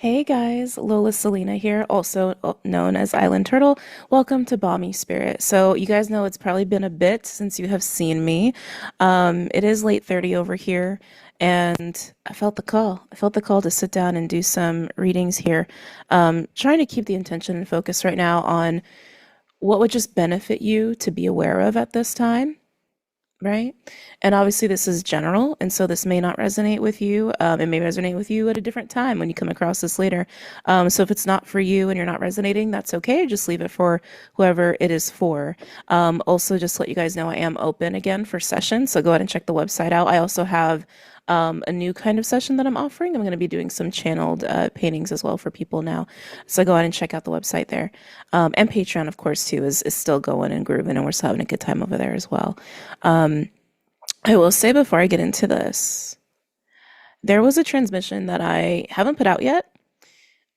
Hey guys, Lola Selena here, also known as Island Turtle. Welcome to BOMISpirit. So you guys know it's probably been a bit since you have seen me. It is late 30 over here, and I felt the call. I felt the call to sit down and do some readings here. Trying to keep the intention and focus right now on what would just benefit you to be aware of at this time. Right. And obviously, this is general. And so this may not resonate with you. It may resonate with you at a different time when you come across this later. So if it's not for you and you're not resonating, that's okay. Just leave it for whoever it is for. Also, just to let you guys know, I am open again for sessions. So go ahead and check the website out. I also have a new kind of session that I'm offering. I'm going to be doing some channeled paintings as well for people now. So go ahead and check out the website there. And Patreon, of course, too, is still going and grooving, and we're still having a good time over there as well. I will say before I get into this, there was a transmission that I haven't put out yet.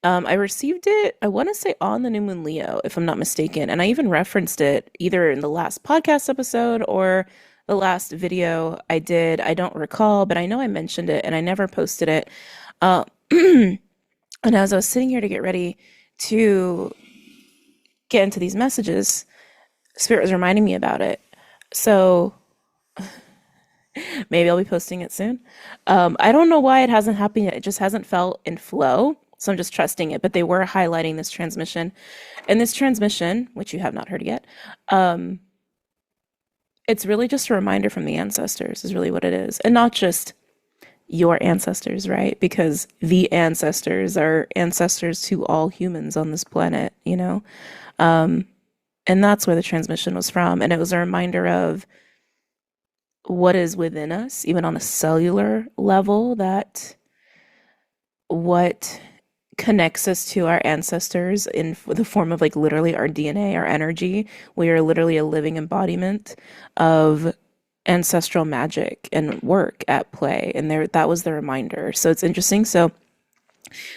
I received it, I want to say on the new moon Leo, if I'm not mistaken. And I even referenced it either in the last podcast episode or the last video I did. I don't recall, but I know I mentioned it and I never posted it. Uh, and as I was sitting here to get ready to get into these messages, Spirit was reminding me about it. So maybe I'll be posting it soon. I don't know why it hasn't happened yet. It just hasn't felt in flow. So I'm just trusting it. But they were highlighting this transmission. And this transmission, which you have not heard yet, it's really just a reminder from the ancestors, is really what it is. And not just your ancestors, right? Because the ancestors are ancestors to all humans on this planet, you know? And that's where the transmission was from. And it was a reminder of what is within us, even on a cellular level, that what connects us to our ancestors in the form of like literally our DNA, our energy. We are literally a living embodiment of ancestral magic and work at play. And there, that was the reminder. So it's interesting. So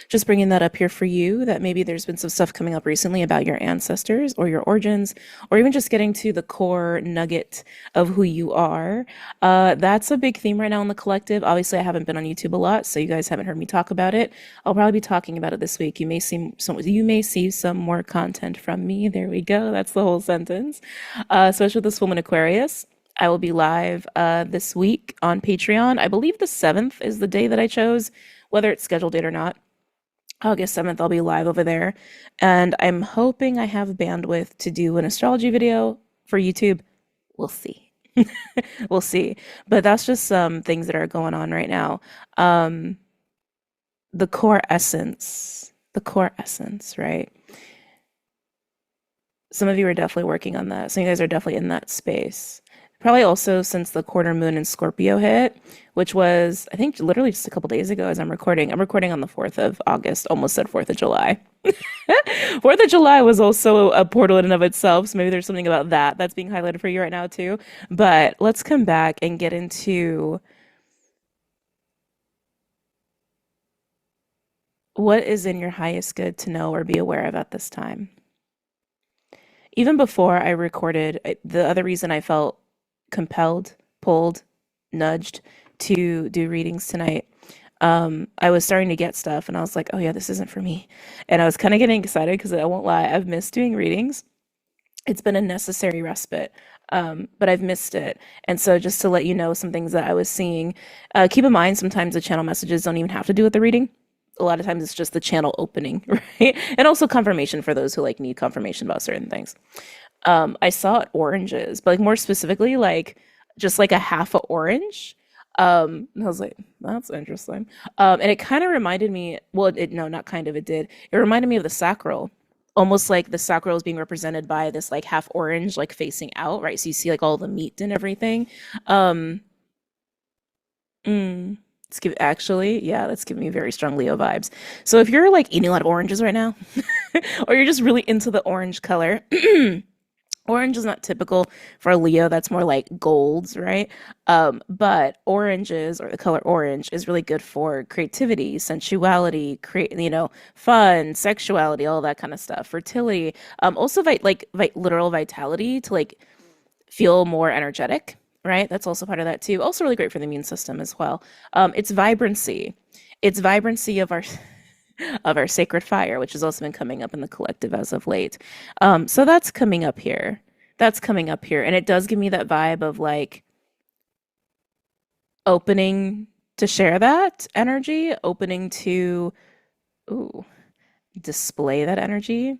just bringing that up here for you, that maybe there's been some stuff coming up recently about your ancestors or your origins, or even just getting to the core nugget of who you are. That's a big theme right now in the collective. Obviously, I haven't been on YouTube a lot, so you guys haven't heard me talk about it. I'll probably be talking about it this week. You may see some more content from me. There we go. That's the whole sentence. Especially with this woman Aquarius. I will be live this week on Patreon. I believe the 7th is the day that I chose, whether it's scheduled date or not. August 7th, I'll be live over there. And I'm hoping I have bandwidth to do an astrology video for YouTube. We'll see. We'll see. But that's just some things that are going on right now. The core essence, right? Some of you are definitely working on that. Some of you guys are definitely in that space. Probably also since the quarter moon in Scorpio hit, which was, I think, literally just a couple days ago as I'm recording. I'm recording on the 4th of August, almost said 4th of July. 4th of July was also a portal in and of itself, so maybe there's something about that that's being highlighted for you right now too. But let's come back and get into what is in your highest good to know or be aware of at this time. Even before I recorded, the other reason I felt compelled, pulled, nudged to do readings tonight. I was starting to get stuff and I was like, oh yeah, this isn't for me. And I was kind of getting excited because I won't lie, I've missed doing readings. It's been a necessary respite, but I've missed it. And so just to let you know some things that I was seeing, keep in mind sometimes the channel messages don't even have to do with the reading. A lot of times it's just the channel opening, right? And also confirmation for those who like need confirmation about certain things. I saw oranges, but like more specifically, like just like a half a orange. And I was like, that's interesting. And it kind of reminded me, well, no, not kind of, it did. It reminded me of the sacral, almost like the sacral is being represented by this like half orange, like facing out, right? So you see like all the meat and everything. Um, mm, that's giving me very strong Leo vibes. So if you're like eating a lot of oranges right now, or you're just really into the orange color, orange is not typical for a Leo. That's more like golds, right? But oranges, or the color orange, is really good for creativity, sensuality, fun, sexuality, all that kind of stuff. Fertility, also literal vitality to like feel more energetic, right? That's also part of that too. Also really great for the immune system as well. It's vibrancy. It's vibrancy of our of our sacred fire, which has also been coming up in the collective as of late. So that's coming up here. That's coming up here. And it does give me that vibe of like opening to share that energy, opening to, ooh, display that energy.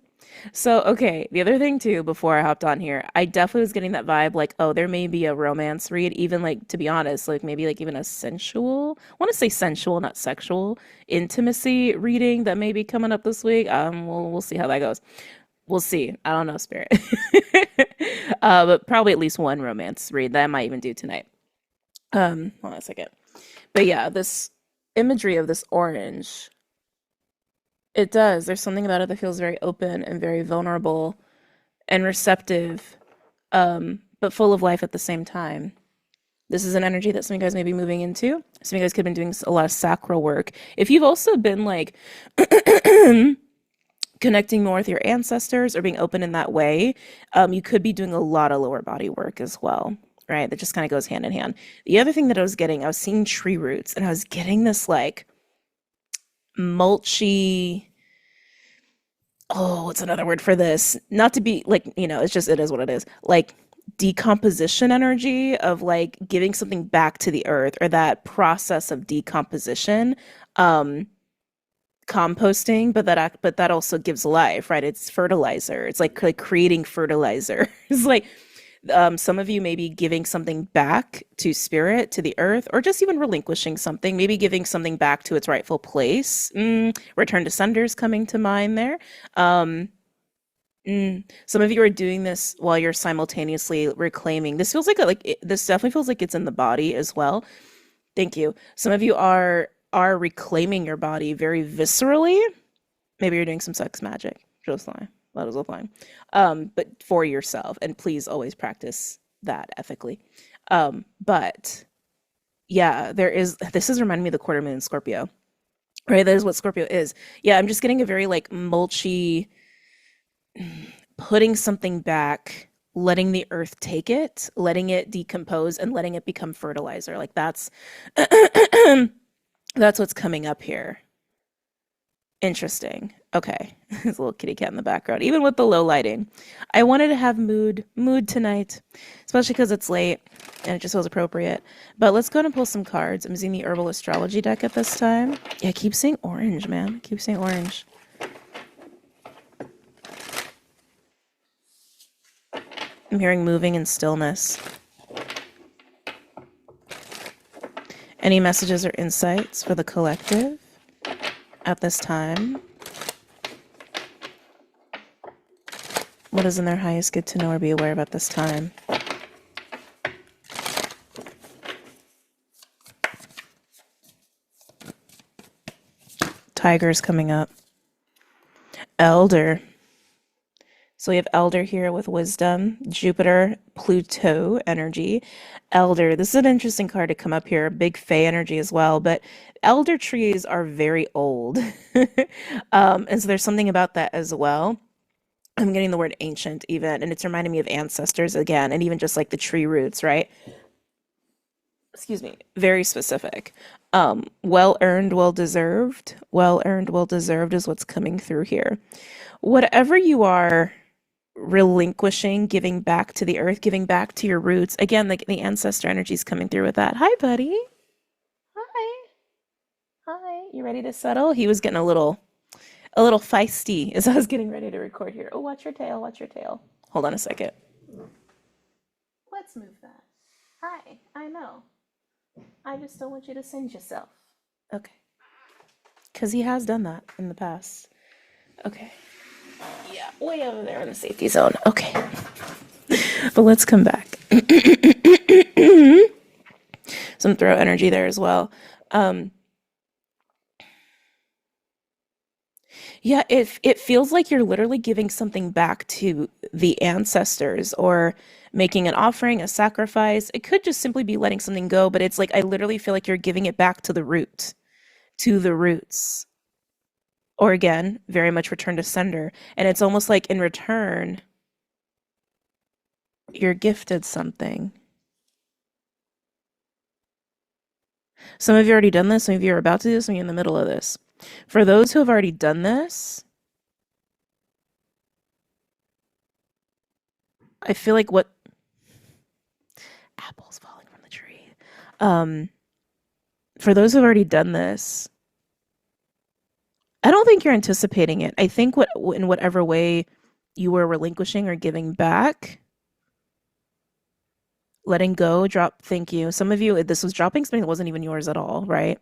So, okay, the other thing too, before I hopped on here, I definitely was getting that vibe like, oh, there may be a romance read, even like, to be honest, like maybe like even a sensual, I want to say sensual, not sexual, intimacy reading that may be coming up this week. We'll see how that goes. We'll see. I don't know, spirit. But probably at least one romance read that I might even do tonight. Hold on a second. But yeah, this imagery of this orange, it does. There's something about it that feels very open and very vulnerable and receptive, but full of life at the same time. This is an energy that some of you guys may be moving into. Some of you guys could have been doing a lot of sacral work. If you've also been like connecting more with your ancestors or being open in that way, you could be doing a lot of lower body work as well, right? That just kind of goes hand in hand. The other thing that I was seeing tree roots and I was getting this like mulchy, oh, what's another word for this? Not to be like, it's just, it is what it is. Like decomposition energy of like giving something back to the earth or that process of decomposition, composting, but that also gives life, right? It's fertilizer. It's like creating fertilizer. It's like some of you may be giving something back to spirit, to the earth, or just even relinquishing something, maybe giving something back to its rightful place. Return to senders coming to mind there. Some of you are doing this while you're simultaneously reclaiming. This feels like this definitely feels like it's in the body as well. Thank you. Some of you are reclaiming your body very viscerally. Maybe you're doing some sex magic. Just fine. That is all fine. But for yourself, and please always practice that ethically. But yeah, this is reminding me of the quarter moon in Scorpio, right? That is what Scorpio is. Yeah, I'm just getting a very like mulchy, putting something back, letting the earth take it, letting it decompose, and letting it become fertilizer. Like that's that's what's coming up here. Interesting. Okay. There's a little kitty cat in the background, even with the low lighting. I wanted to have mood tonight, especially because it's late and it just feels appropriate. But let's go ahead and pull some cards. I'm using the Herbal Astrology deck at this time. Yeah, I keep saying orange, man. I keep saying orange. I'm hearing moving and stillness. Any messages or insights for the collective at this time? What is in their highest good to know or be aware of at this time? Tiger's coming up. Elder. So we have Elder here with wisdom, Jupiter, Pluto energy. Elder, this is an interesting card to come up here, big Fae energy as well, but elder trees are very old. And so there's something about that as well. I'm getting the word ancient even, and it's reminding me of ancestors again, and even just like the tree roots, right? Excuse me, very specific. Well earned, well deserved. Well earned, well deserved is what's coming through here. Whatever you are relinquishing, giving back to the earth, giving back to your roots. Again, the ancestor energy is coming through with that. Hi, buddy. Hi. Hi. You ready to settle? He was getting a little feisty as I was getting ready to record here. Oh, watch your tail, watch your tail. Hold on a second. Let's move that. Hi, I know. I just don't want you to singe yourself. Okay. Because he has done that in the past. Okay. Yeah, way over there in the safety zone. Okay. But let's come back. Some throat energy there as well. Yeah, it feels like you're literally giving something back to the ancestors or making an offering, a sacrifice. It could just simply be letting something go, but it's like I literally feel like you're giving it back to the root, to the roots. Or again, very much return to sender. And it's almost like in return, you're gifted something. Some of you already done this, some of you are about to do this, some of you in the middle of this. For those who have already done this, I feel like what apples falling from the tree. Um, for those who've already done this, I don't think you're anticipating it. I think what in whatever way you were relinquishing or giving back, letting go, drop. Thank you. Some of you, this was dropping something that wasn't even yours at all, right?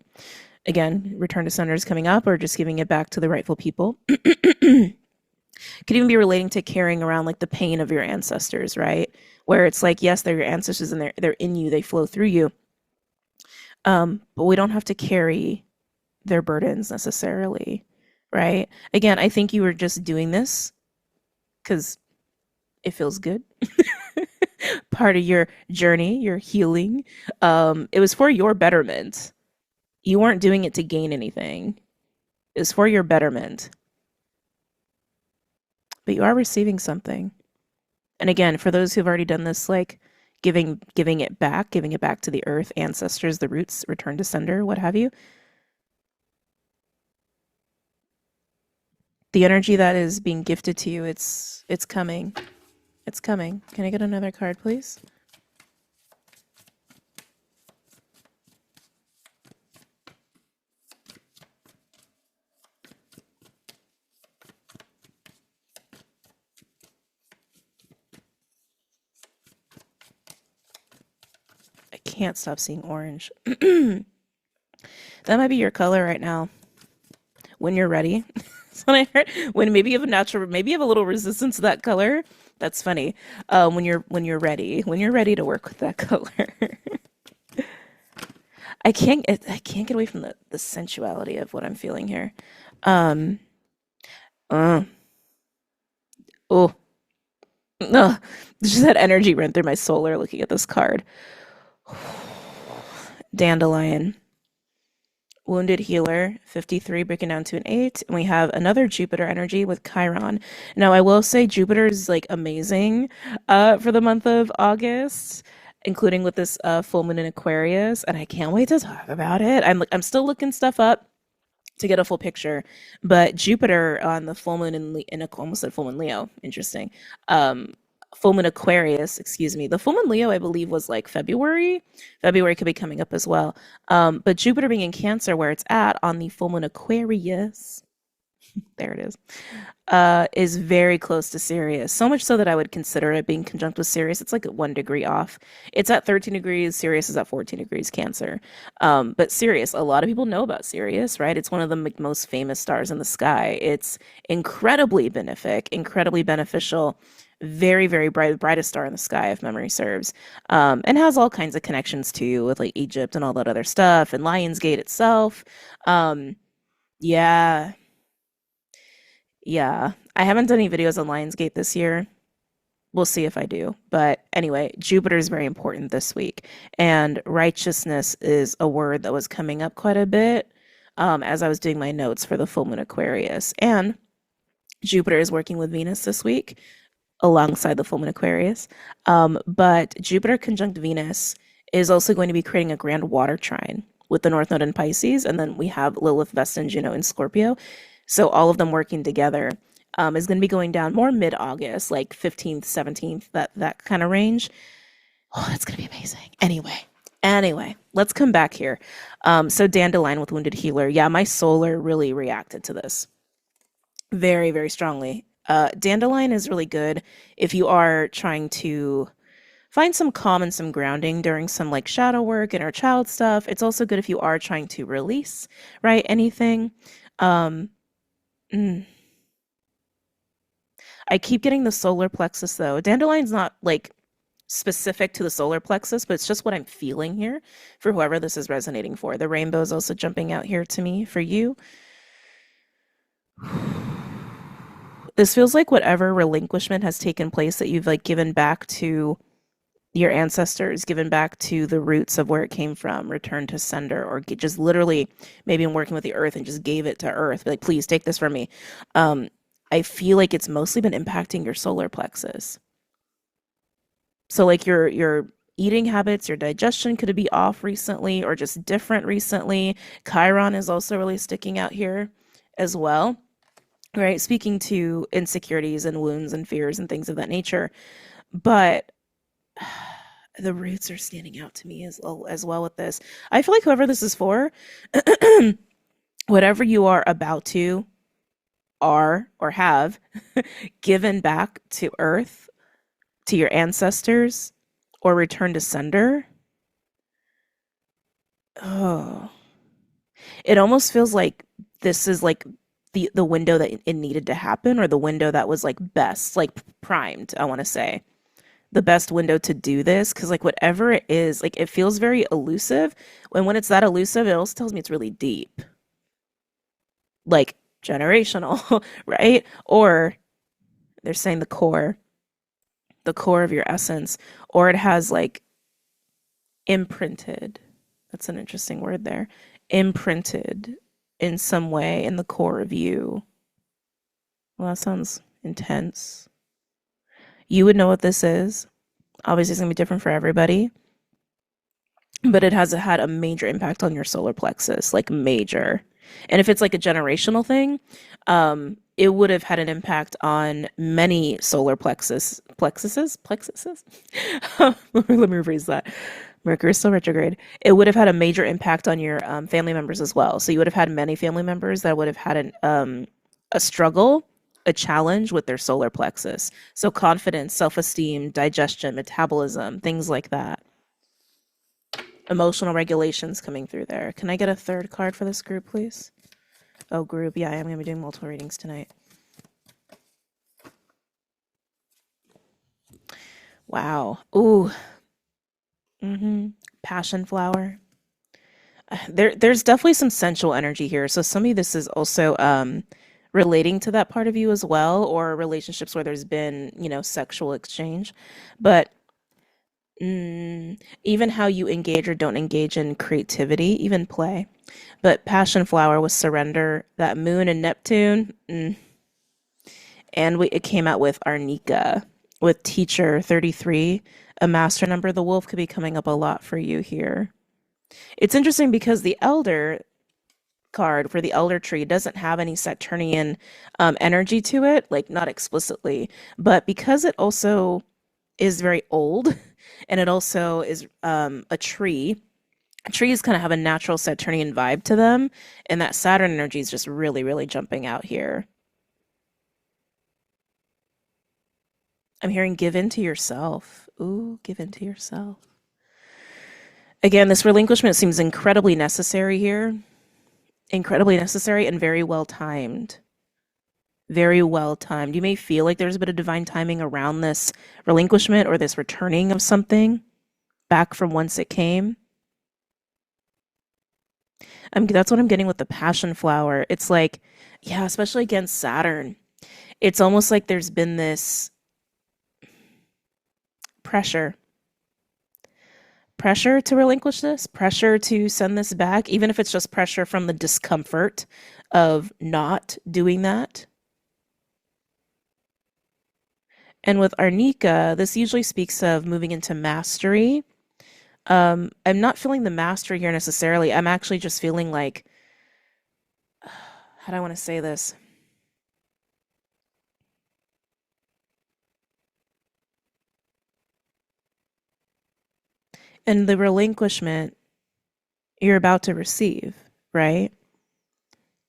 Again, return to sender is coming up, or just giving it back to the rightful people. Could even be relating to carrying around like the pain of your ancestors, right? Where it's like, yes, they're your ancestors and they're in you, they flow through you. But we don't have to carry their burdens necessarily, right? Again, I think you were just doing this because it feels good. Part of your journey, your healing. It was for your betterment. You weren't doing it to gain anything. It was for your betterment. But you are receiving something. And again, for those who've already done this, like giving it back, giving it back to the earth, ancestors, the roots, return to sender, what have you. The energy that is being gifted to you, it's coming. It's coming. Can I get another card, please? I can't stop seeing orange. That might be your color right now. When you're ready. That's what I heard. When maybe you have a natural, maybe you have a little resistance to that color. That's funny. When you're ready to work with that color. I can't get away from the sensuality of what I'm feeling here. Um, uh, oh, no, just that energy ran through my solar looking at this card. Dandelion. Wounded Healer, 53, breaking down to an 8. And we have another Jupiter energy with Chiron. Now, I will say Jupiter is like amazing for the month of August, including with this full moon in Aquarius. And I can't wait to talk about it. I'm still looking stuff up to get a full picture. But Jupiter on the full moon in almost said full moon Leo. Interesting. Um, Full moon Aquarius, excuse me. The full moon Leo, I believe, was like February. February could be coming up as well. But Jupiter being in Cancer, where it's at on the full moon Aquarius, there it is very close to Sirius. So much so that I would consider it being conjunct with Sirius. It's like 1 degree off. It's at 13 degrees. Sirius is at 14 degrees Cancer. But Sirius, a lot of people know about Sirius, right? It's one of the most famous stars in the sky. It's incredibly benefic, incredibly beneficial, very, very bright, brightest star in the sky, if memory serves, and has all kinds of connections too with like Egypt and all that other stuff, and Lionsgate itself. Um, yeah, yeah. I haven't done any videos on Lionsgate this year. We'll see if I do. But anyway, Jupiter is very important this week. And righteousness is a word that was coming up quite a bit as I was doing my notes for the full moon Aquarius. And Jupiter is working with Venus this week alongside the full moon Aquarius. But Jupiter conjunct Venus is also going to be creating a grand water trine with the North Node in Pisces. And then we have Lilith, Vesta, and Juno in Scorpio. So all of them working together is going to be going down more mid-August, like 15th, 17th, that kind of range. Oh, that's going to be amazing. Anyway, let's come back here. So Dandelion with Wounded Healer. Yeah, my solar really reacted to this very, very strongly. Dandelion is really good if you are trying to find some calm and some grounding during some like shadow work, inner child stuff. It's also good if you are trying to release, right? Anything. Um, mm. I keep getting the solar plexus though. Dandelion's not like specific to the solar plexus, but it's just what I'm feeling here for whoever this is resonating for. The rainbow is also jumping out here to me for you. This feels like whatever relinquishment has taken place that you've like given back to your ancestors, given back to the roots of where it came from, return to sender, or just literally maybe I'm working with the earth and just gave it to earth. Be like, please take this from me. Um, I feel like it's mostly been impacting your solar plexus. So like your eating habits, your digestion could be off recently or just different recently. Chiron is also really sticking out here as well, right? Speaking to insecurities and wounds and fears and things of that nature. But the roots are standing out to me as well with this. I feel like whoever this is for, whatever you are about to, are, or have given back to earth, to your ancestors, or return to sender. Oh, it almost feels like this is like the window that it needed to happen, or the window that was like best, like primed, I want to say. The best window to do this, because like whatever it is, like it feels very elusive. When it's that elusive, it also tells me it's really deep. Like generational, right? Or they're saying the core of your essence, or it has like imprinted. That's an interesting word there. Imprinted in some way in the core of you. Well, that sounds intense. You would know what this is. Obviously, it's going to be different for everybody. But it has had a major impact on your solar plexus, like major. And if it's like a generational thing, it would have had an impact on many solar plexuses. Let me rephrase that. Mercury is still retrograde. It would have had a major impact on your family members as well. So you would have had many family members that would have had a struggle, a challenge with their solar plexus. So confidence, self-esteem, digestion, metabolism, things like that. Emotional regulations coming through there. Can I get a third card for this group, please? Oh, group. Yeah, I'm going to be doing multiple readings tonight. Wow. Ooh. Passion flower. There's definitely some sensual energy here. So some of this is also relating to that part of you as well, or relationships where there's been, sexual exchange. But even how you engage or don't engage in creativity, even play. But passion flower was surrender, that moon and Neptune. And it came out with Arnica, with teacher 33, a master number. The wolf could be coming up a lot for you here. It's interesting because the elder card for the elder tree doesn't have any Saturnian energy to it, like not explicitly, but because it also is very old and it also is a tree. Trees kind of have a natural Saturnian vibe to them, and that Saturn energy is just really, really jumping out here. I'm hearing give in to yourself. Ooh, give in to yourself. Again, this relinquishment seems incredibly necessary here. Incredibly necessary and very well timed. Very well timed. You may feel like there's a bit of divine timing around this relinquishment or this returning of something back from whence it came. That's what I'm getting with the passion flower. It's like, yeah, especially against Saturn. It's almost like there's been this pressure to relinquish this, pressure to send this back, even if it's just pressure from the discomfort of not doing that. And with Arnica, this usually speaks of moving into mastery. I'm not feeling the mastery here necessarily. I'm actually just feeling like, how do I want to say this? And the relinquishment you're about to receive, right?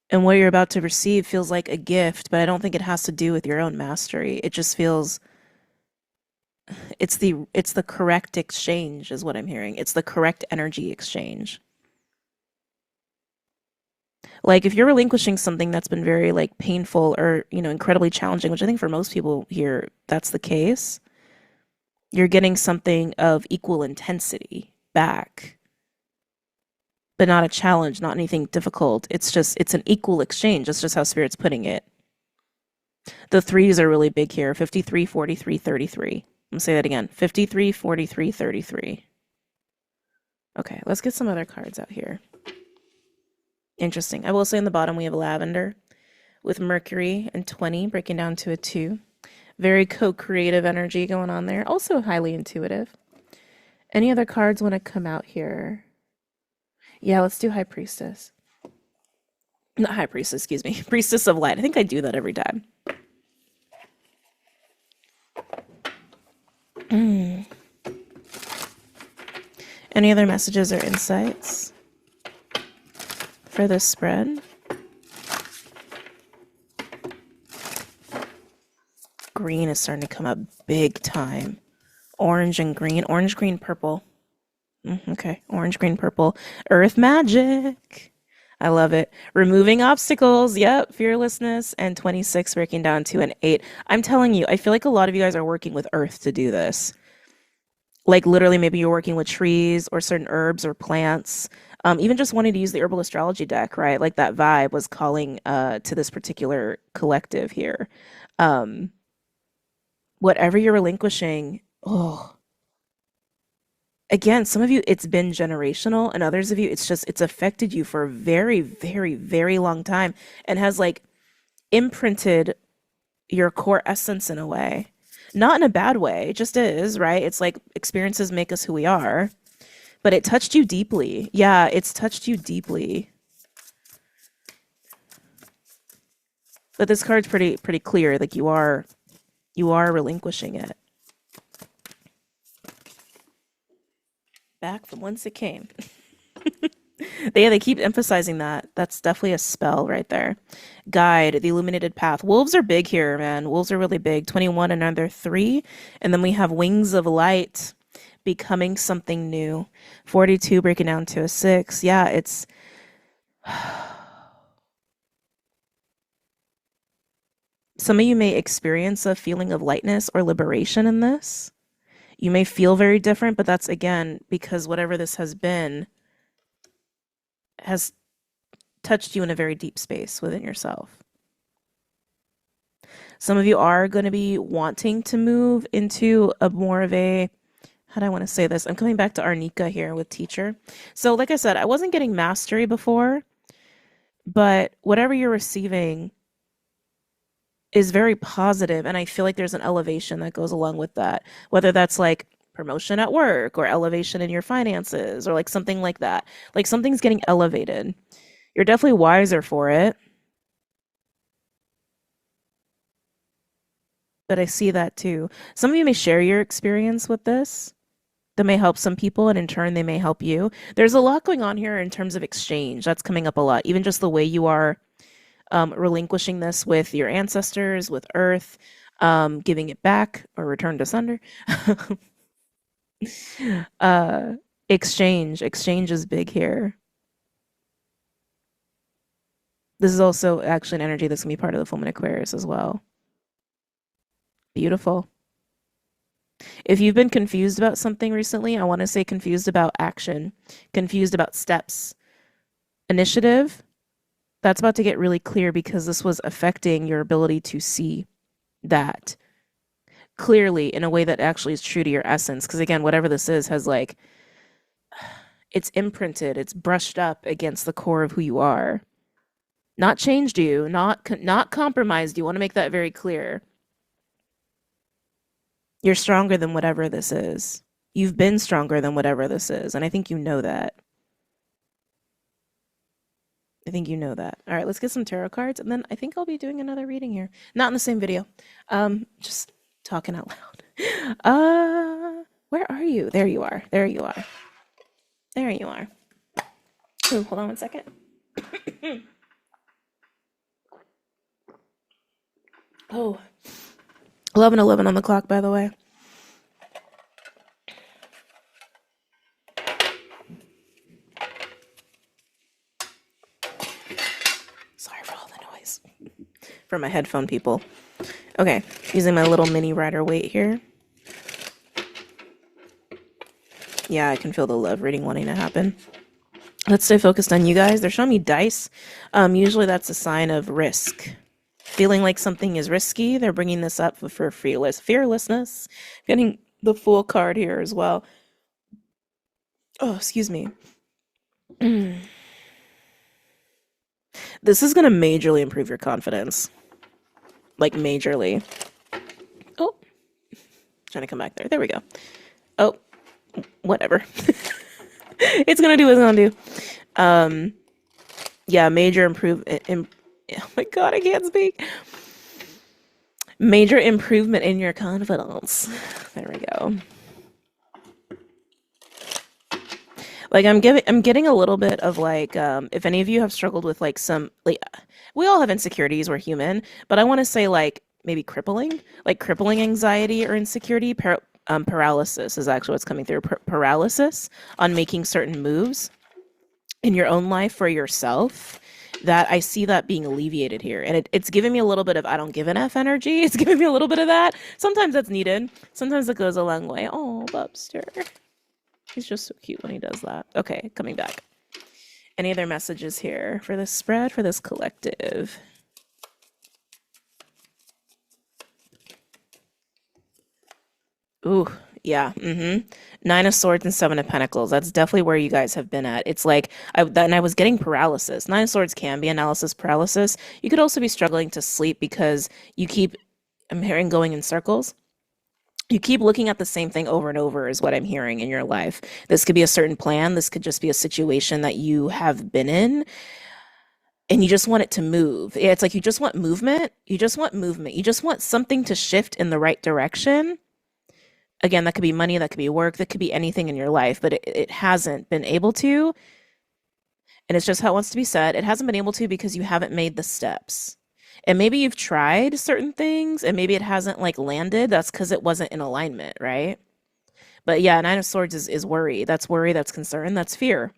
And what you're about to receive feels like a gift, but I don't think it has to do with your own mastery. It just feels it's the correct exchange is what I'm hearing. It's the correct energy exchange. Like if you're relinquishing something that's been very like painful or, incredibly challenging, which I think for most people here that's the case, you're getting something of equal intensity back. But not a challenge, not anything difficult. It's an equal exchange. That's just how Spirit's putting it. The threes are really big here. 53, 43, 33. I'm gonna say that again. 53, 43, 33. Okay, let's get some other cards out here. Interesting. I will say in the bottom we have lavender with Mercury and 20 breaking down to a 2. Very co-creative energy going on there. Also highly intuitive. Any other cards want to come out here? Yeah, let's do High Priestess. Not High Priestess, excuse me. Priestess of Light. I think I do that every time. Any other messages or insights for this spread? Green is starting to come up big time. Orange and green. Orange, green, purple. Okay. Orange, green, purple. Earth magic. I love it. Removing obstacles. Yep. Fearlessness. And 26 breaking down to an 8. I'm telling you, I feel like a lot of you guys are working with earth to do this. Like literally, maybe you're working with trees or certain herbs or plants. Even just wanting to use the herbal astrology deck, right? Like that vibe was calling to this particular collective here. Whatever you're relinquishing, oh, again, some of you it's been generational, and others of you it's affected you for a very, very, very long time and has like imprinted your core essence in a way. Not in a bad way, it just is, right? It's like experiences make us who we are. But it touched you deeply. Yeah, it's touched you deeply. But this card's pretty clear. Like you are relinquishing it. Back from whence it came. They keep emphasizing that. That's definitely a spell right there. Guide, the illuminated path. Wolves are big here, man. Wolves are really big. 21, another 3. And then we have wings of light, becoming something new. 42, breaking down to a 6. Yeah, it's... Some of you may experience a feeling of lightness or liberation in this. You may feel very different, but that's, again, because whatever this has been has touched you in a very deep space within yourself. Some of you are going to be wanting to move into a more of a, how do I want to say this? I'm coming back to Arnika here with teacher. So like I said, I wasn't getting mastery before, but whatever you're receiving is very positive, and I feel like there's an elevation that goes along with that, whether that's like promotion at work or elevation in your finances or like something like that. Like something's getting elevated. You're definitely wiser for it. But I see that too. Some of you may share your experience with this. That may help some people, and in turn, they may help you. There's a lot going on here in terms of exchange. That's coming up a lot. Even just the way you are relinquishing this with your ancestors, with earth, giving it back or return to sender. Exchange is big here. This is also actually an energy that's gonna be part of the full moon Aquarius as well. Beautiful. If you've been confused about something recently, I want to say confused about action, confused about steps, initiative, that's about to get really clear because this was affecting your ability to see that clearly in a way that actually is true to your essence. Because again, whatever this is has like, it's imprinted, it's brushed up against the core of who you are. Not changed you, not compromised you. I want to make that very clear. You're stronger than whatever this is. You've been stronger than whatever this is, and I think you know that. I think you know that. All right, let's get some tarot cards, and then I think I'll be doing another reading here. Not in the same video. Just talking out loud. Where are you? There you are. There you are. There you are. Oh, hold on one second. 11:11 on the clock, by the way. Sorry for all the noise. For my headphone people. Okay, using my little mini rider weight here. Yeah, I can feel the love reading wanting to happen. Let's stay focused on you guys. They're showing me dice. Usually that's a sign of risk. Feeling like something is risky. They're bringing this up for fearlessness. Getting the Fool card here as well. Oh, excuse me. This is going to majorly improve your confidence. Like, majorly. Oh. Trying to come back there. There we go. Oh. Whatever. It's gonna do what it's gonna do. Um, yeah, major improvement. Oh my god, I can't speak. Major improvement in your confidence. There we go. Like I'm getting a little bit of like if any of you have struggled with like some like we all have insecurities, we're human, but I want to say like maybe crippling anxiety or insecurity, paralysis is actually what's coming through. Paralysis on making certain moves in your own life for yourself, that I see that being alleviated here. And it's giving me a little bit of I don't give an F energy. It's giving me a little bit of that. Sometimes that's needed. Sometimes it goes a long way. Oh, Bubster. He's just so cute when he does that. Okay, coming back. Any other messages here for this spread, for this collective? Ooh, yeah. Nine of Swords and Seven of Pentacles. That's definitely where you guys have been at. It's like, and I was getting paralysis. Nine of Swords can be analysis paralysis. You could also be struggling to sleep because you keep, I'm hearing going in circles. You keep looking at the same thing over and over is what I'm hearing in your life. This could be a certain plan. This could just be a situation that you have been in and you just want it to move. Yeah, it's like you just want movement. You just want movement. You just want something to shift in the right direction. Again, that could be money, that could be work, that could be anything in your life, but it hasn't been able to. And it's just how it wants to be said. It hasn't been able to because you haven't made the steps. And maybe you've tried certain things and maybe it hasn't like landed. That's because it wasn't in alignment, right? But yeah, Nine of Swords is worry. That's worry, that's concern, that's fear.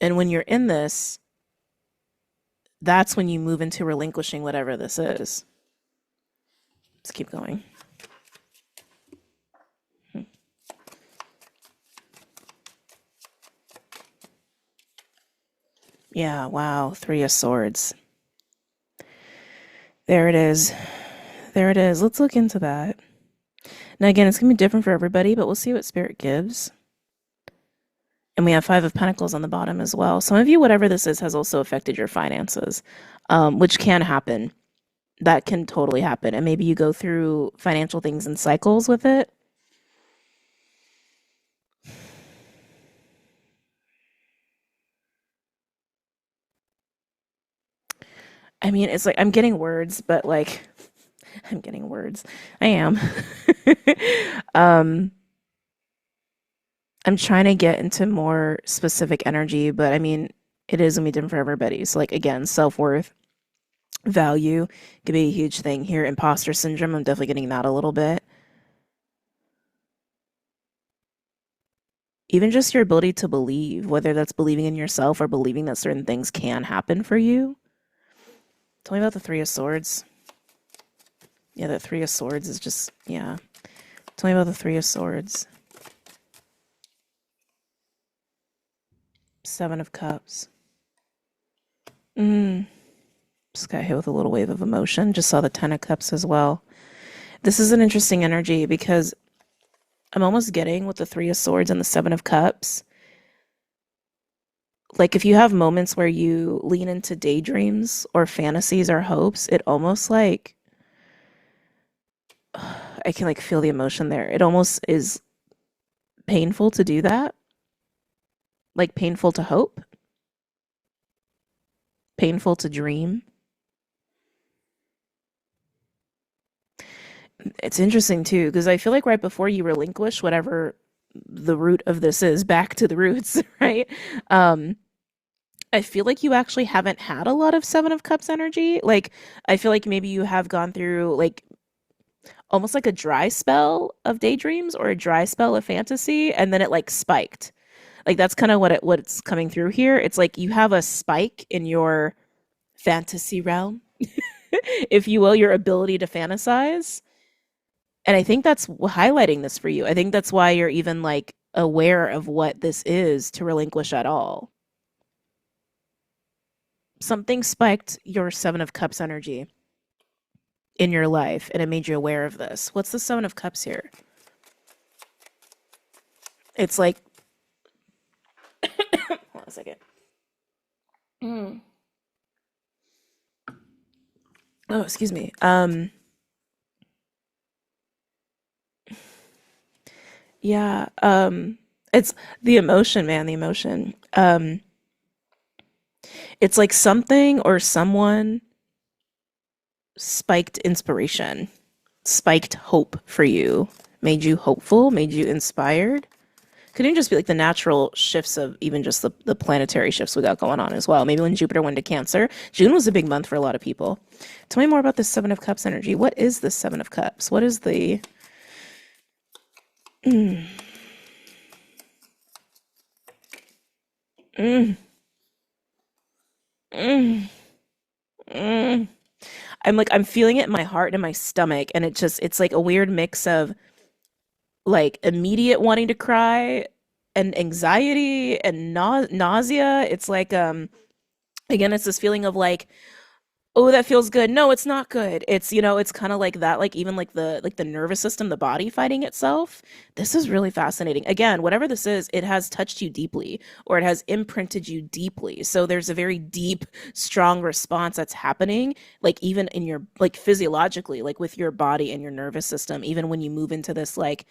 And when you're in this, that's when you move into relinquishing whatever this is. Let's keep going. Yeah, wow. Three of Swords. There it is. There it is. Let's look into that. Now, again, it's going to be different for everybody, but we'll see what Spirit gives. And we have Five of Pentacles on the bottom as well. Some of you, whatever this is, has also affected your finances, which can happen. That can totally happen. And maybe you go through financial things in cycles with it. I mean, it's like I'm getting words, but like I'm getting words. I am. um, I'm trying to get into more specific energy, but I mean, it is gonna be different for everybody. So, like again, self-worth, value could be a huge thing here. Imposter syndrome, I'm definitely getting that a little bit. Even just your ability to believe, whether that's believing in yourself or believing that certain things can happen for you. Tell me about the Three of Swords. Yeah, the Three of Swords is just, yeah. Tell me about the Three of Swords. Seven of Cups. Just got hit with a little wave of emotion. Just saw the Ten of Cups as well. This is an interesting energy because I'm almost getting with the Three of Swords and the Seven of Cups. Like if you have moments where you lean into daydreams or fantasies or hopes, it almost like I can like feel the emotion there. It almost is painful to do that. Like painful to hope, painful to dream. It's interesting too, because I feel like right before you relinquish whatever the root of this is, back to the roots, right? Um, I feel like you actually haven't had a lot of Seven of Cups energy. Like, I feel like maybe you have gone through like almost like a dry spell of daydreams or a dry spell of fantasy, and then it like spiked. Like that's kind of what's coming through here. It's like you have a spike in your fantasy realm, if you will, your ability to fantasize. And I think that's highlighting this for you. I think that's why you're even like aware of what this is to relinquish at all. Something spiked your Seven of Cups energy in your life and it made you aware of this. What's the Seven of Cups here? It's like, hold on a second. Oh, excuse me. Yeah. It's the emotion, man, the emotion. It's like something or someone spiked inspiration, spiked hope for you, made you hopeful, made you inspired. Could even just be like the natural shifts of even just the planetary shifts we got going on as well. Maybe when Jupiter went to Cancer, June was a big month for a lot of people. Tell me more about this Seven of Cups energy. What is the Seven of Cups? What is the. Mm, mm, mm, mm. I'm feeling it in my heart and in my stomach, and it's like a weird mix of like immediate wanting to cry and anxiety and nausea. It's like again, it's this feeling of like, oh, that feels good. No, it's not good. It's, it's kind of like that, like even like the nervous system, the body fighting itself. This is really fascinating. Again, whatever this is, it has touched you deeply or it has imprinted you deeply. So there's a very deep, strong response that's happening, like even in your like physiologically, like with your body and your nervous system, even when you move into this like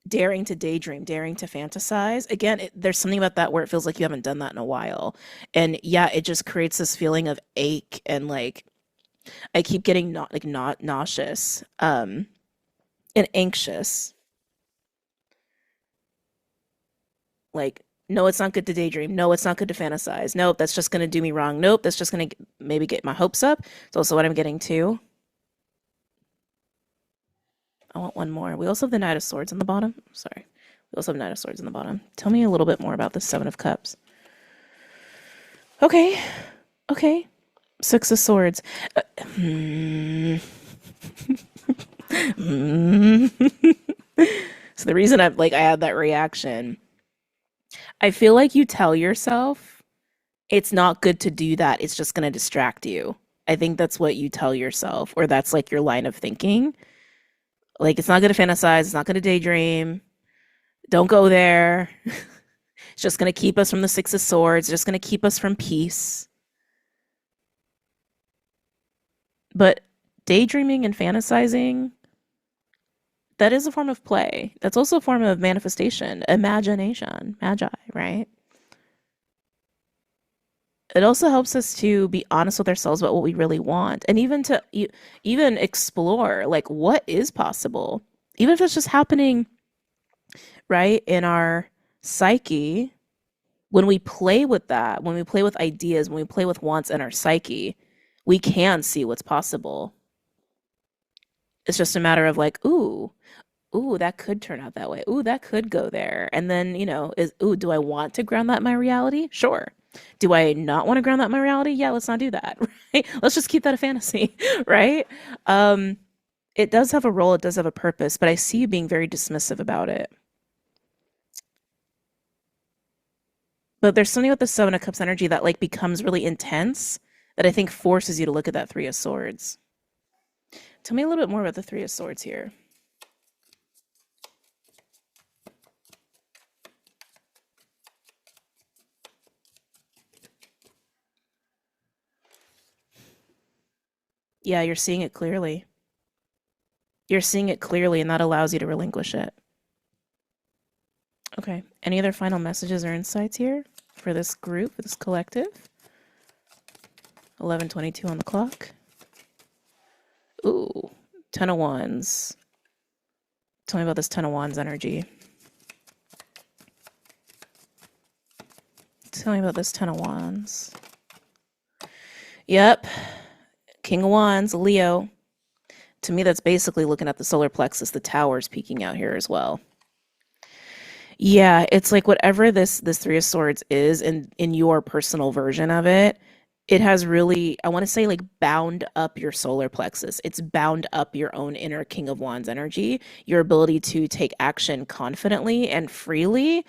daring to daydream, daring to fantasize. Again, there's something about that where it feels like you haven't done that in a while. And yeah, it just creates this feeling of ache and like I keep getting not nauseous and anxious. Like no, it's not good to daydream. No, it's not good to fantasize. Nope, that's just going to do me wrong. Nope, that's just going to maybe get my hopes up. It's also what I'm getting too. I want one more. We also have the Knight of Swords on the bottom. Sorry. We also have Knight of Swords on the bottom. Tell me a little bit more about the Seven of Cups. Okay. Okay. Six of Swords. Hmm. Hmm. So the reason I had that reaction, I feel like you tell yourself it's not good to do that. It's just going to distract you. I think that's what you tell yourself, or that's like your line of thinking. Like it's not going to fantasize. It's not going to daydream. Don't go there. It's just going to keep us from the Six of Swords. It's just going to keep us from peace. But daydreaming and fantasizing, that is a form of play. That's also a form of manifestation, imagination, magi, right? It also helps us to be honest with ourselves about what we really want and even to even explore like what is possible. Even if it's just happening right in our psyche, when we play with that, when we play with ideas, when we play with wants in our psyche, we can see what's possible. It's just a matter of like, ooh, that could turn out that way. Ooh, that could go there. And then, do I want to ground that in my reality? Sure. Do I not want to ground that in my reality? Yeah, let's not do that. Right? Let's just keep that a fantasy, right? Um, it does have a role, it does have a purpose, but I see you being very dismissive about it. But there's something about the Seven of Cups energy that like becomes really intense that I think forces you to look at that Three of Swords. Tell me a little bit more about the Three of Swords here. Yeah, you're seeing it clearly. You're seeing it clearly, and that allows you to relinquish it. Okay. Any other final messages or insights here for this group, for this collective? 11:22 on the clock. Ooh, Ten of Wands. Tell me about this Ten of Wands energy. Tell me about this Ten of Wands. Yep. King of Wands, Leo. To me, that's basically looking at the solar plexus. The tower's peeking out here as well. Yeah, it's like whatever this Three of Swords is in your personal version of it, it has really, I want to say like bound up your solar plexus. It's bound up your own inner King of Wands energy, your ability to take action confidently and freely.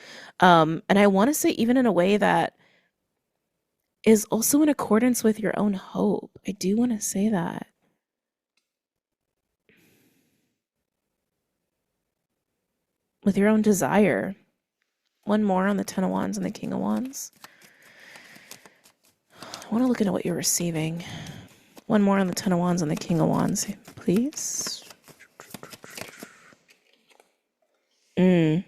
And I want to say even in a way that is also in accordance with your own hope. I do want to say that. With your own desire. One more on the Ten of Wands and the King of Wands. I want to look at what you're receiving. One more on the Ten of Wands and the King of Wands, please. Mm.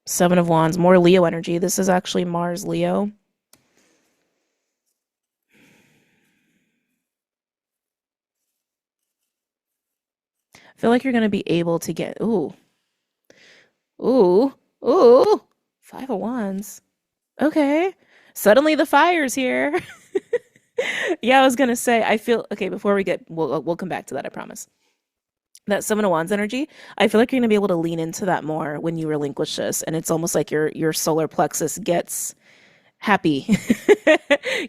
Seven of Wands, more Leo energy. This is actually Mars Leo. I feel like you're going to be able to get, ooh, ooh, Five of Wands. Okay. Suddenly the fire's here. Yeah, I was gonna say, I feel okay, before we get we'll come back to that, I promise. That Seven of Wands energy, I feel like you're gonna be able to lean into that more when you relinquish this, and it's almost like your solar plexus gets happy,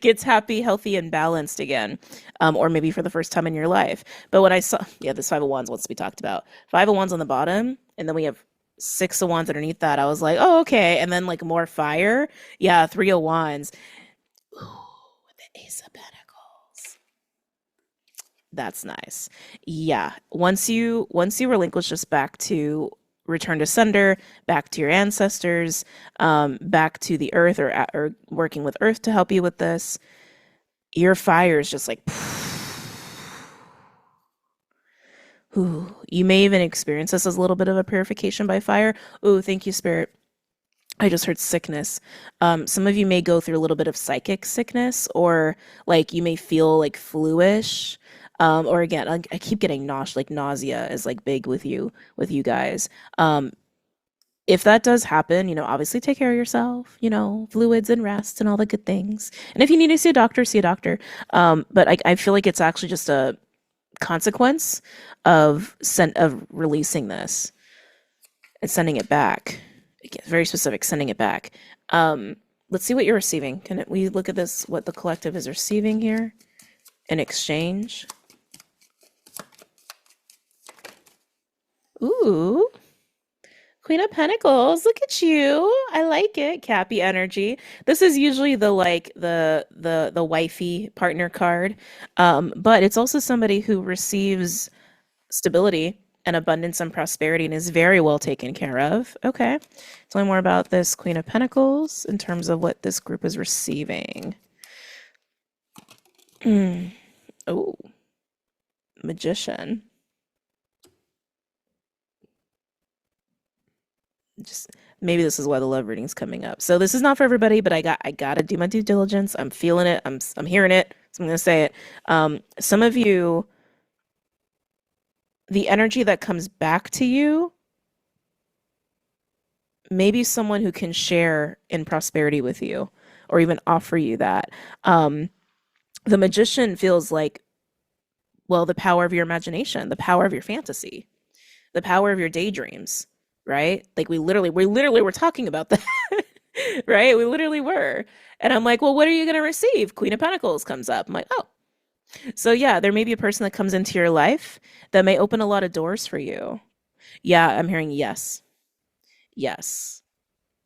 gets happy, healthy, and balanced again, or maybe for the first time in your life. But when I saw, yeah, this Five of Wands wants to be talked about. Five of Wands on the bottom, and then we have Six of Wands underneath that. I was like, oh, okay, and then like more fire. Yeah, Three of Wands. Ooh, the Ace of Pentacles. That's nice. Yeah. Once you relinquish this back to return to sender, back to your ancestors, back to the earth, or working with earth to help you with this, your fire is just like ooh, you may even experience this as a little bit of a purification by fire. Ooh, thank you, Spirit. I just heard sickness. Some of you may go through a little bit of psychic sickness, or like you may feel like fluish. Or again, I keep getting like nausea is like big with you guys. If that does happen, obviously take care of yourself, fluids and rest and all the good things. And if you need to see a doctor, see a doctor. But I feel like it's actually just a consequence of releasing this and sending it back. Again, very specific, sending it back. Let's see what you're receiving. We look at this, what the collective is receiving here in exchange? Ooh, Queen of Pentacles. Look at you. I like it. Cappy energy. This is usually the like the wifey partner card. But it's also somebody who receives stability and abundance and prosperity and is very well taken care of. Okay. Tell me more about this Queen of Pentacles in terms of what this group is receiving. Oh, Magician. Just maybe this is why the love reading's coming up. So this is not for everybody, but I gotta do my due diligence. I'm feeling it. I'm hearing it. So I'm gonna say it. Some of you, the energy that comes back to you, maybe someone who can share in prosperity with you, or even offer you that. The Magician feels like, well, the power of your imagination, the power of your fantasy, the power of your daydreams, right? Like we literally were talking about that, right? We literally were. And I'm like, well, what are you going to receive? Queen of Pentacles comes up. I'm like, oh. So yeah, there may be a person that comes into your life that may open a lot of doors for you. Yeah, I'm hearing yes. Yes.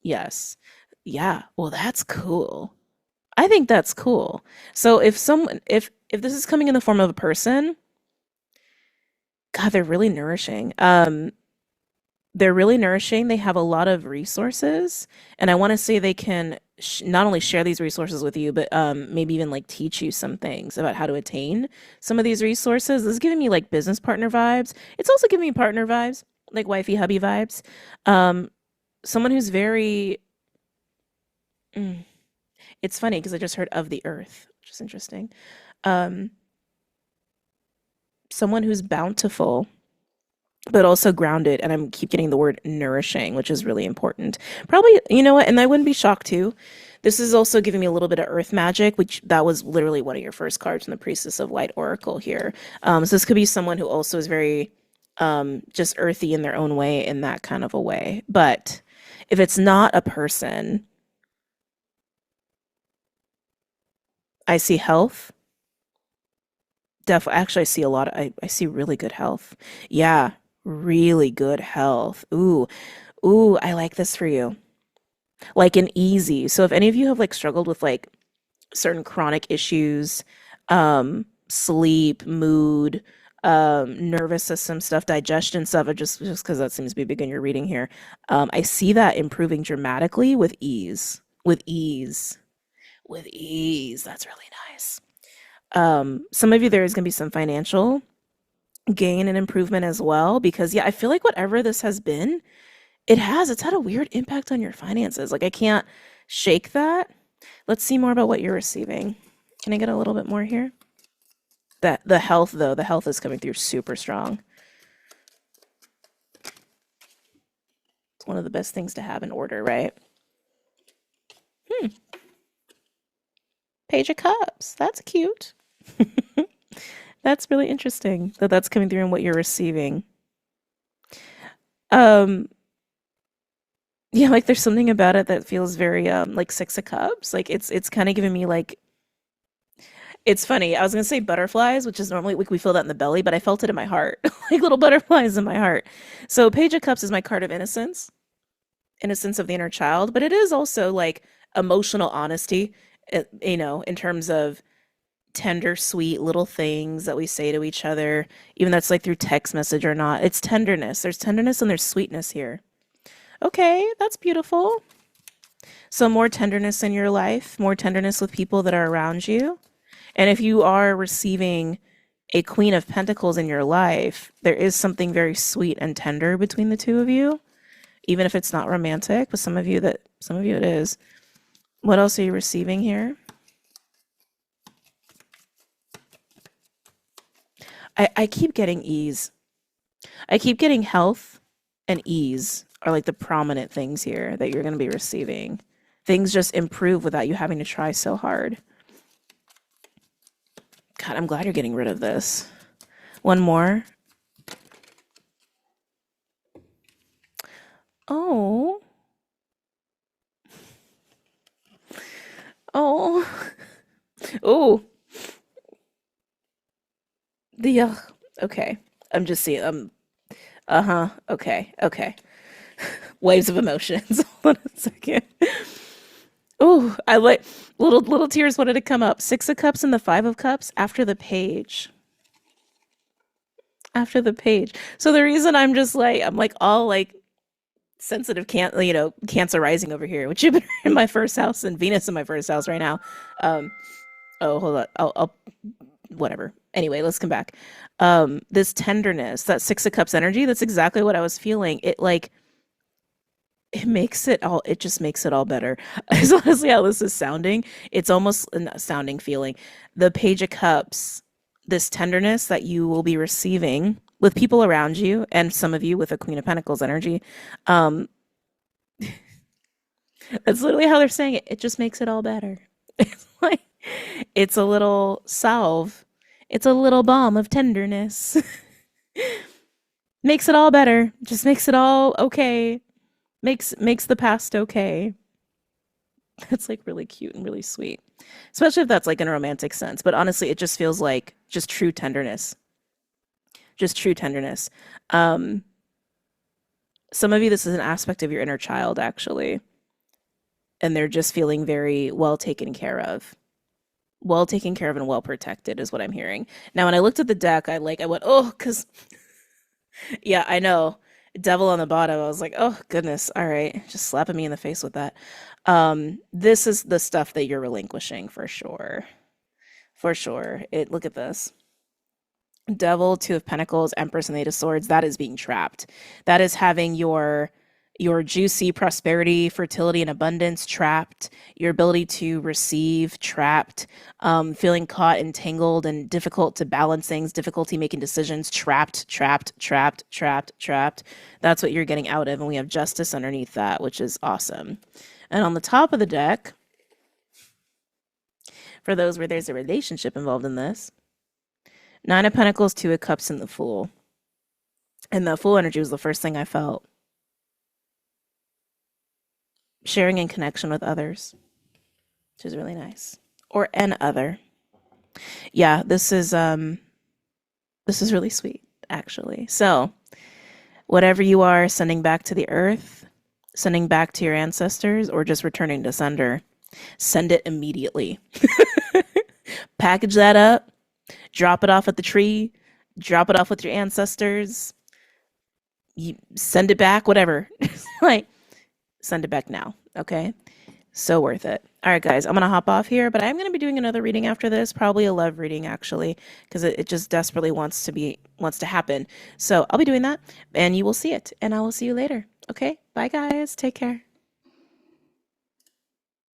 Yes. Yeah. Well, that's cool. I think that's cool. So if this is coming in the form of a person, God, they're really nourishing. They have a lot of resources, and I want to say they can not only share these resources with you, but maybe even like teach you some things about how to attain some of these resources. This is giving me like business partner vibes. It's also giving me partner vibes, like wifey hubby vibes. Um, Someone who's very. Mm, it's funny because I just heard of the earth, which is interesting. Um, Someone who's bountiful but also grounded, and I'm keep getting the word nourishing, which is really important. Probably, you know what, and I wouldn't be shocked too. This is also giving me a little bit of earth magic, which that was literally one of your first cards in the Priestess of Light Oracle here. So this could be someone who also is very just earthy in their own way, in that kind of a way. But if it's not a person, I see health. Definitely, actually, I see a lot of, I see really good health. Yeah, really good health. Ooh, I like this for you. Like an easy. So if any of you have like struggled with like certain chronic issues, sleep, mood, nervous system stuff, digestion stuff, just because that seems to be big in your reading here, I see that improving dramatically with ease. With ease. With ease. That's really nice. Some of you there is going to be some financial gain and improvement as well because yeah, I feel like whatever this has been, It has. It's had a weird impact on your finances. Like I can't shake that. Let's see more about what you're receiving. Can I get a little bit more here? That the health though, the health is coming through super strong. It's one of the best things to have in order, right? Page of Cups. That's cute. That's really interesting that that's coming through in what you're receiving. Um, yeah, like there's something about it that feels very like Six of Cups. Like it's kind of giving me like it's funny. I was gonna say butterflies, which is normally we feel that in the belly, but I felt it in my heart, like little butterflies in my heart. So Page of Cups is my card of innocence, innocence of the inner child, but it is also like emotional honesty, in terms of tender, sweet little things that we say to each other, even that's like through text message or not. It's tenderness. There's tenderness and there's sweetness here. Okay, that's beautiful. So more tenderness in your life, more tenderness with people that are around you. And if you are receiving a Queen of Pentacles in your life, there is something very sweet and tender between the two of you, even if it's not romantic, but some of you it is. What else are you receiving here? I keep getting ease. I keep getting health and ease are like the prominent things here that you're going to be receiving. Things just improve without you having to try so hard. God, I'm glad you're getting rid of this. One more. Oh. Oh. Oh. The okay. I'm just seeing uh-huh. Okay. Okay. Waves of emotions. Hold on a second. Oh, I like little tears wanted to come up. Six of Cups and the Five of Cups after the page. After the page. So the reason I'm like all like sensitive Cancer rising over here, with Jupiter in my first house and Venus in my first house right now. Um oh hold on. I'll whatever. Anyway, let's come back. This tenderness, that Six of Cups energy, that's exactly what I was feeling. It just makes it all better. Is honestly how this is sounding. It's almost a sounding feeling. The Page of Cups, this tenderness that you will be receiving with people around you, and some of you with a Queen of Pentacles energy. Um, that's literally how they're saying it. It just makes it all better. It's like it's a little salve. It's a little balm of tenderness. Makes it all better. Just makes it all okay. Makes the past okay. That's like really cute and really sweet. Especially if that's like in a romantic sense. But honestly, it just feels like just true tenderness. Just true tenderness. Um, some of you, this is an aspect of your inner child, actually. And they're just feeling very well taken care of. Well taken care of and well protected is what I'm hearing. Now, when I looked at the deck, I went, oh, because, yeah, I know. Devil on the bottom. I was like, oh, goodness. All right. Just slapping me in the face with that. This is the stuff that you're relinquishing for sure. For sure. Look at this. Devil, Two of Pentacles, Empress, and Eight of Swords. That is being trapped. That is having your juicy prosperity, fertility, and abundance trapped, your ability to receive trapped, feeling caught, entangled, and difficult to balance things, difficulty making decisions, trapped, trapped, trapped, trapped, trapped. That's what you're getting out of. And we have justice underneath that, which is awesome. And on the top of the deck, for those where there's a relationship involved in this, Nine of Pentacles, Two of Cups, and the Fool. And the Fool energy was the first thing I felt. Sharing in connection with others, which is really nice. Or an other. Yeah, this is really sweet, actually. So, whatever you are sending back to the earth, sending back to your ancestors, or just returning to sender, send it immediately. Package that up, drop it off at the tree, drop it off with your ancestors, you send it back, whatever. Like, send it back now, okay? So worth it. All right, guys, I'm going to hop off here, but I'm going to be doing another reading after this, probably a love reading, actually, because it just desperately wants to happen. So I'll be doing that, and you will see it, and I will see you later, okay? Bye. Bye, guys. Take care.